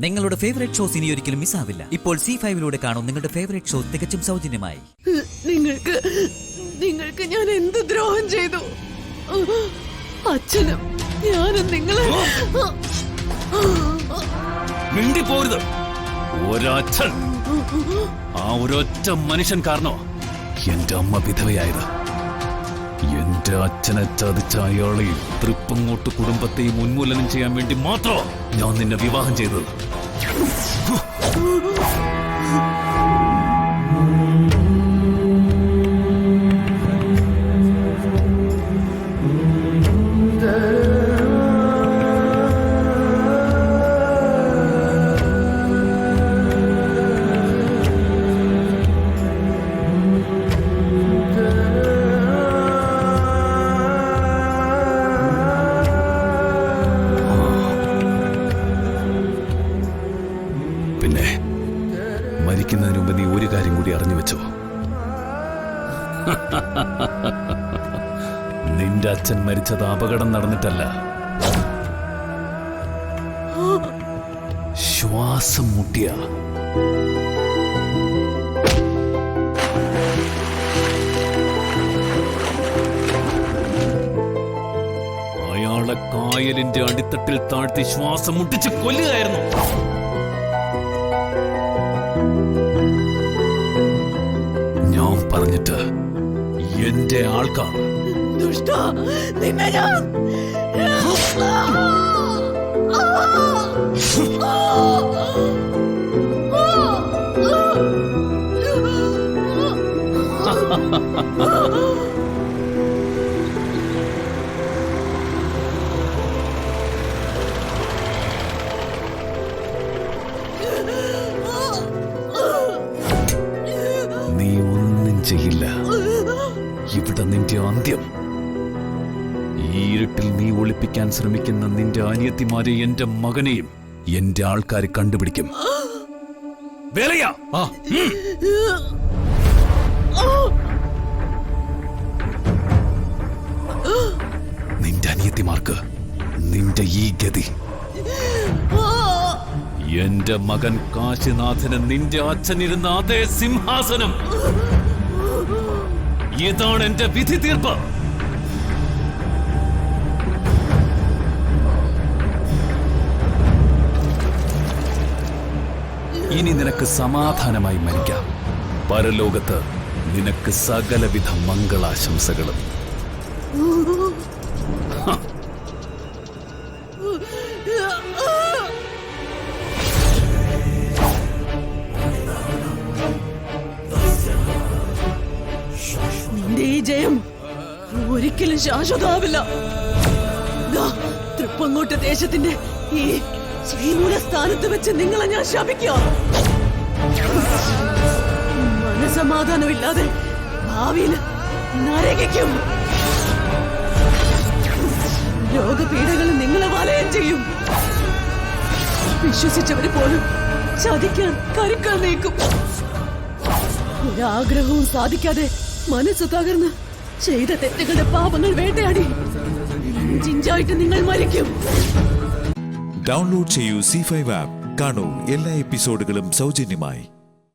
നിങ്ങളുടെ favourite shows ഇനി ഒരിക്കലും മിസ്സാവില്ല. ഇപ്പോൾ C5 കാണും നിങ്ങളുടെ ഫേവറേറ്റ് ഷോ തികച്ചും സൗജന്യമായി. നിങ്ങൾക്ക് ഞാൻ എന്ത് ദ്രോഹം ചെയ്തു? അച്ഛനും ഞാനും നിങ്ങളെ മിണ്ടിപ്പോരുത്. ഒരച്ഛൻ, ആ ഒരൊറ്റ മനുഷ്യൻ കാരണോ എന്റെ അമ്മ വിധവയായത്. എന്റെ അച്ഛനെ ചതിച്ച അയാളെ തൃപ്പങ്ങോട്ട് കുടുംബത്തെയും ഉന്മൂലനം ചെയ്യാൻ വേണ്ടി മാത്രമോ ഞാൻ നിന്നെ വിവാഹം ചെയ്തത്. പിന്നെ മരിക്കുന്നതിന് മുമ്പ് നീ ഒരു കാര്യം കൂടി അറിഞ്ഞു വെച്ചോ. നിന്റെ അച്ഛൻ മരിച്ചത് അപകടം നടന്നിട്ടല്ല, ശ്വാസം മുട്ടിയ. അയാളെ കായലിന്റെ അടിത്തട്ടിൽ താഴ്ത്തി ശ്വാസം മുട്ടിച്ച് കൊല്ലുകയായിരുന്നു. ഞാൻ പറഞ്ഞിട്ട് എന്റെ ആൾക്കാർ നീ ഒന്നും ചെയ്യില്ല. ഇവിടെ നിന്റെ അന്ത്യം. ഈ ഇരുട്ടിൽ നീ ഒളിപ്പിക്കാൻ ശ്രമിക്കുന്ന നിന്റെ അനിയത്തിമാരെ, എന്റെ മകനെയും എന്റെ ആൾക്കാർ കണ്ടുപിടിക്കും. വേലയാ, നിന്റെ അനിയത്തിമാർക്ക് നിന്റെ ഈ ഗതി. എന്റെ മകൻ കാശിനാഥന് നിന്റെ അച്ഛനിരുന്ന അതേ സിംഹാസനം. ഇതാണ് എന്റെ വിധി തീർപ്പ്. ഇനി നിനക്ക് സമാധാനമായി മരിക്കാം. പരലോകത്ത് നിനക്ക് സകലവിധ മംഗളാശംസകളും. നിന്റെ ഈ ജയം ഒരിക്കലും ശാശ്വതമാവില്ല. തൃപ്പങ്ങോട്ട് ദേശത്തിന്റെ ഈ ശ്രീമൂല സ്ഥാനത്ത് വെച്ച് നിങ്ങളെ ഞാൻ ശപിക്കാം. മനസമാധാനമില്ലാതെ ഭാവിയിൽ നരകിക്കും. രോഗപീഠകൾ നിങ്ങളെ വലയം ചെയ്യും. വിശ്വസിച്ചവര് പോലും ചതിക്കാൻ കരുക്കൾ നീക്കും. ഒരാഗ്രഹവും സാധിക്കാതെ മനസ്സ് തകർന്ന് ചെയ്ത തെറ്റുകളുടെ പാപങ്ങൾ വേട്ടയാടി ജിഞ്ചായിട്ട് നിങ്ങൾ മരിക്കും. ഡൗൺലോഡ് ചെയ്യൂ C5 ആപ്പ്. കാണൂ എല്ലാ എപ്പിസോഡുകളും സൗജന്യമായി.